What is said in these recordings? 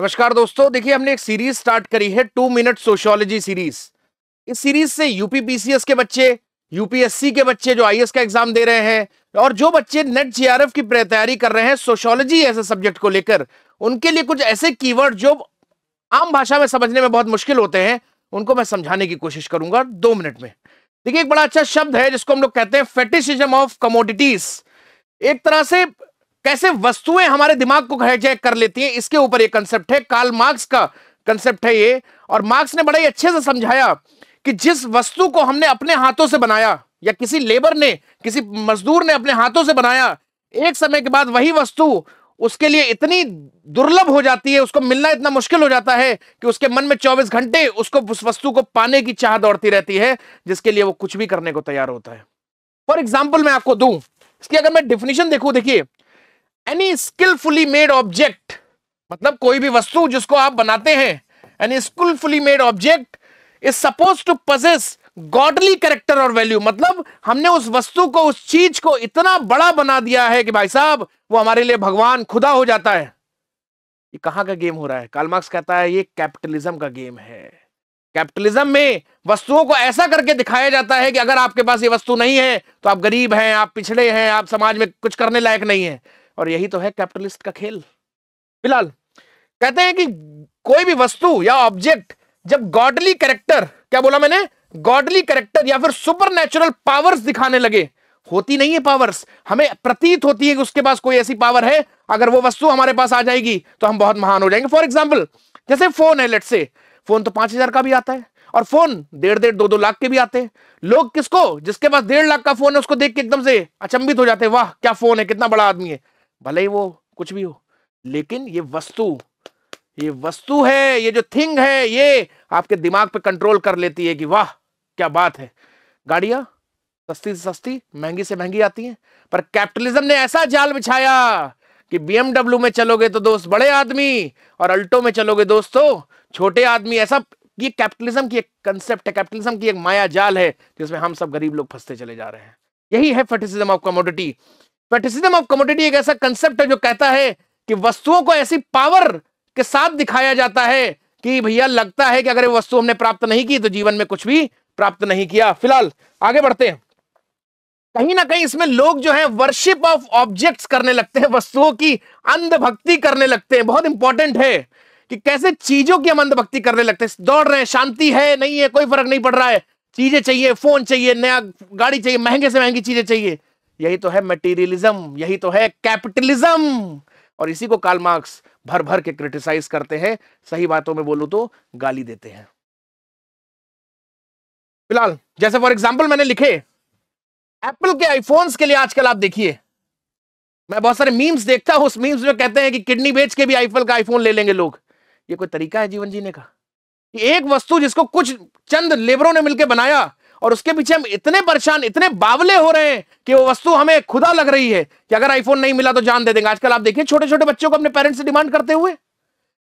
नमस्कार दोस्तों, देखिए हमने एक सीरीज स्टार्ट करी है 2 मिनट सोशियोलॉजी सीरीज। इस सीरीज से यूपीपीसीएस के बच्चे, यूपीएससी के बच्चे जो आईएएस का एग्जाम दे रहे हैं और जो बच्चे नेट जेआरएफ की तैयारी कर रहे हैं सोशियोलॉजी ऐसे सब्जेक्ट को लेकर, उनके लिए कुछ ऐसे कीवर्ड जो आम भाषा में समझने में बहुत मुश्किल होते हैं, उनको मैं समझाने की कोशिश करूंगा 2 मिनट में। देखिए, एक बड़ा अच्छा शब्द है जिसको हम लोग कहते हैं फेटिशिज्म ऑफ कमोडिटीज। एक तरह से कैसे वस्तुएं हमारे दिमाग को हाईजैक कर लेती हैं, इसके ऊपर एक कंसेप्ट है। कार्ल मार्क्स का कंसेप्ट है ये, और मार्क्स ने बड़ा ही अच्छे से समझाया कि जिस वस्तु को हमने अपने हाथों से बनाया या किसी लेबर ने, किसी मजदूर ने अपने हाथों से बनाया, एक समय के बाद वही वस्तु उसके लिए इतनी दुर्लभ हो जाती है, उसको मिलना इतना मुश्किल हो जाता है कि उसके मन में 24 घंटे उसको उस वस्तु को पाने की चाह दौड़ती रहती है, जिसके लिए वो कुछ भी करने को तैयार होता है। फॉर एग्जाम्पल मैं आपको दूं, इसकी अगर मैं डेफिनेशन देखूं, देखिए, एनी स्किलफुली मेड ऑब्जेक्ट, मतलब कोई भी वस्तु जिसको आप बनाते हैं, any skillfully made object is suppose to possess godly character और वैल्यू। मतलब हमने उस वस्तु को, उस चीज को इतना बड़ा बना दिया है कि भाई साहब वो हमारे लिए भगवान खुदा हो जाता है। ये कहां का गेम हो रहा है? कार्ल मार्क्स कहता है ये कैपिटलिज्म का गेम है। कैपिटलिज्म में वस्तुओं को ऐसा करके दिखाया जाता है कि अगर आपके पास ये वस्तु नहीं है तो आप गरीब हैं, आप पिछड़े हैं, आप समाज में कुछ करने लायक नहीं है। और यही तो है कैपिटलिस्ट का खेल। फिलहाल कहते हैं कि कोई भी वस्तु या ऑब्जेक्ट जब गॉडली कैरेक्टर, क्या बोला मैंने, गॉडली कैरेक्टर या फिर सुपरनैचुरल पावर्स दिखाने लगे, होती नहीं है पावर्स, हमें प्रतीत होती है कि उसके पास कोई ऐसी पावर है, अगर वो वस्तु हमारे पास आ जाएगी तो हम बहुत महान हो जाएंगे। फॉर एग्जाम्पल, जैसे फोन है, लेट्स से फोन तो 5,000 का भी आता है, और फोन 1.5 2 लाख के भी आते हैं। लोग किसको, जिसके पास 1.5 लाख का फोन है, उसको देख के एकदम से अचंभित हो जाते हैं, वाह क्या फोन है, कितना बड़ा आदमी है, भले ही वो कुछ भी हो। लेकिन ये वस्तु है, ये जो थिंग है, ये आपके दिमाग पे कंट्रोल कर लेती है कि वाह क्या बात है। गाड़ियां सस्ती से सस्ती, महंगी से महंगी आती हैं, पर कैपिटलिज्म ने ऐसा जाल बिछाया कि बीएमडब्ल्यू में चलोगे तो दोस्त बड़े आदमी, और अल्टो में चलोगे दोस्तों छोटे आदमी। ऐसा ये कैपिटलिज्म की एक कंसेप्ट है, कैपिटलिज्म की एक माया जाल है जिसमें हम सब गरीब लोग फंसते चले जा रहे हैं। यही है fetishism of commodity. Fetishism of commodity एक ऐसा कंसेप्ट है जो कहता है कि वस्तुओं को ऐसी पावर के साथ दिखाया जाता है कि भैया लगता है कि अगर ये वस्तु हमने प्राप्त नहीं की तो जीवन में कुछ भी प्राप्त नहीं किया। फिलहाल आगे बढ़ते हैं। कहीं ना कहीं इसमें लोग जो है वर्शिप ऑफ ऑब्जेक्ट्स करने लगते हैं, वस्तुओं की अंधभक्ति करने लगते हैं। बहुत इंपॉर्टेंट है कि कैसे चीजों की हम अंधभक्ति करने लगते हैं। दौड़ रहे हैं, शांति है नहीं है कोई फर्क नहीं पड़ रहा है, चीजें चाहिए, फोन चाहिए, नया गाड़ी चाहिए, महंगे से महंगी चीजें चाहिए। यही तो है मटेरियलिज्म, यही तो है कैपिटलिज्म, और इसी को कार्ल मार्क्स भर भर के क्रिटिसाइज करते हैं। सही बातों में बोलूं तो गाली देते हैं। फिलहाल जैसे फॉर एग्जांपल मैंने लिखे एप्पल के आईफोन्स के लिए, आजकल आप देखिए मैं बहुत सारे मीम्स देखता हूं, उस मीम्स में कहते हैं कि किडनी बेच के भी एप्पल का आईफोन ले लेंगे लोग। ये कोई तरीका है जीवन जीने का? एक वस्तु जिसको कुछ चंद लेबरों ने मिलकर बनाया, और उसके पीछे हम इतने परेशान, इतने बावले हो रहे हैं कि वो वस्तु हमें खुदा लग रही है कि अगर आईफोन नहीं मिला तो जान दे देंगे। आजकल आप देखिए छोटे छोटे बच्चों को अपने पेरेंट्स से डिमांड करते हुए।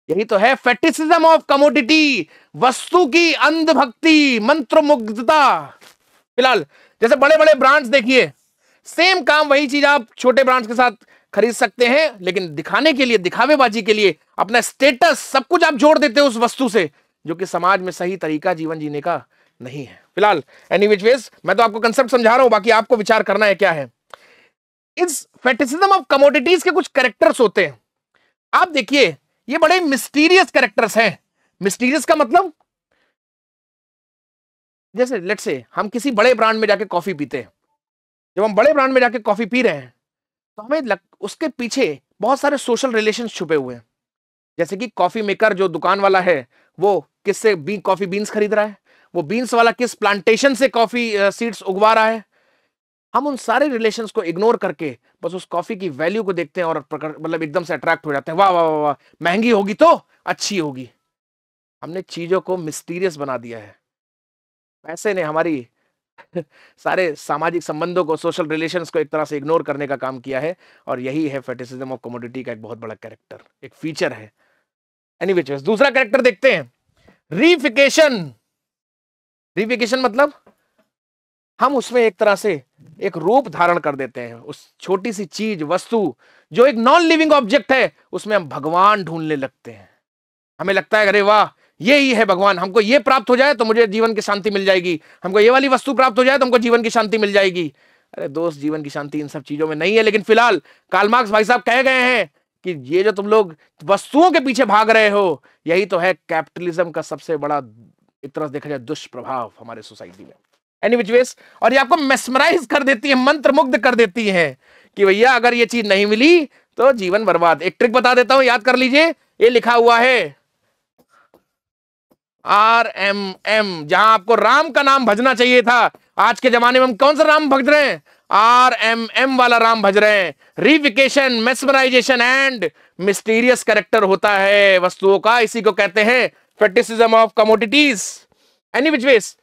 यही तो है फेटिशिज्म ऑफ कमोडिटी, वस्तु की अंधभक्ति, मंत्रमुग्धता। फिलहाल जैसे बड़े बड़े ब्रांड्स देखिए, सेम काम वही चीज आप छोटे ब्रांड्स के साथ खरीद सकते हैं, लेकिन दिखाने के लिए, दिखावेबाजी के लिए, अपना स्टेटस सब कुछ आप जोड़ देते हो उस वस्तु से, जो कि समाज में सही तरीका जीवन जीने का नहीं है। फिलहाल एनी विच वेज मैं तो आपको कंसेप्ट समझा रहा हूं, बाकी आपको विचार करना है क्या है। इस फेटिशिज्म ऑफ कमोडिटीज के कुछ कैरेक्टर्स होते हैं। आप देखिए ये बड़े मिस्टीरियस कैरेक्टर्स हैं। मिस्टीरियस का मतलब, जैसे लेट्स से हम किसी बड़े ब्रांड में जाके कॉफी पीते हैं। जब हम बड़े ब्रांड में जाके कॉफी पी रहे हैं तो हमें उसके पीछे बहुत सारे सोशल रिलेशंस छुपे हुए हैं। जैसे कि कॉफी मेकर जो दुकान वाला है वो किससे कॉफी बीन्स खरीद रहा है, वो बीन्स वाला किस प्लांटेशन से कॉफी सीड्स उगवा रहा है। हम उन सारे रिलेशंस को इग्नोर करके बस उस कॉफी की वैल्यू को देखते हैं और मतलब एकदम से अट्रैक्ट हो जाते हैं, वाह वाह वाह वाह, महंगी होगी तो अच्छी होगी। हमने चीजों को मिस्टीरियस बना दिया है। पैसे ने हमारी सारे सामाजिक संबंधों को, सोशल रिलेशंस को एक तरह से इग्नोर करने का काम किया है, और यही है फेटिशिज्म ऑफ कमोडिटी का एक बहुत बड़ा कैरेक्टर, एक फीचर है। एनीवेज दूसरा कैरेक्टर देखते हैं, रीफिकेशन। रीफिकेशन मतलब हम उसमें एक तरह से एक रूप धारण कर देते हैं। उस छोटी सी चीज, वस्तु जो एक नॉन लिविंग ऑब्जेक्ट है, उसमें हम भगवान ढूंढने लगते हैं। हमें लगता है अरे वाह ये ही है भगवान, हमको ये प्राप्त हो जाए तो मुझे जीवन की शांति मिल जाएगी, हमको ये वाली वस्तु प्राप्त हो जाए तो हमको जीवन की शांति मिल जाएगी। अरे दोस्त, जीवन की शांति इन सब चीजों में नहीं है। लेकिन फिलहाल कार्ल मार्क्स भाई साहब कह गए हैं कि ये जो तुम लोग वस्तुओं के पीछे भाग रहे हो, यही तो है कैपिटलिज्म का सबसे बड़ा, एक तरह से देखा जाए, दुष्प्रभाव हमारे सोसाइटी में। एनी विच वेज, और ये आपको मेस्मराइज कर देती है, मंत्र मुग्ध कर देती है कि भैया अगर ये चीज नहीं मिली तो जीवन बर्बाद। एक ट्रिक बता देता हूं, याद कर लीजिए। ये लिखा हुआ है RMM, जहां आपको राम का नाम भजना चाहिए था, आज के जमाने में हम कौन सा राम भज रहे हैं? RMM वाला राम भज रहे हैं। Reification, mesmerization and mysterious character होता है वस्तुओं का, इसी को कहते हैं fetishism of commodities. Any which ways,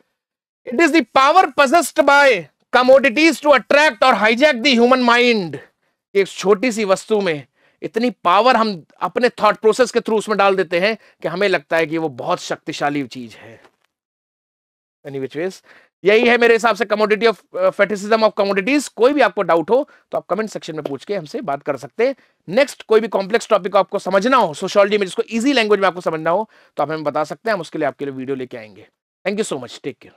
it is the power possessed by commodities to attract और हाईजैक द ह्यूमन माइंड। एक छोटी सी वस्तु में इतनी पावर हम अपने थॉट प्रोसेस के थ्रू उसमें डाल देते हैं कि हमें लगता है कि वो बहुत शक्तिशाली चीज है। एनी विच वेज, यही है मेरे हिसाब से कमोडिटी ऑफ फेटिसिज्म ऑफ कमोडिटीज। कोई भी आपको डाउट हो तो आप कमेंट सेक्शन में पूछ के हमसे बात कर सकते हैं। नेक्स्ट कोई भी कॉम्प्लेक्स टॉपिक आपको समझना हो सोशियोलॉजी में, जिसको इजी लैंग्वेज में आपको समझना हो, तो आप हमें बता सकते हैं, हम उसके लिए आपके लिए वीडियो लेके आएंगे। Thank you so much, take care.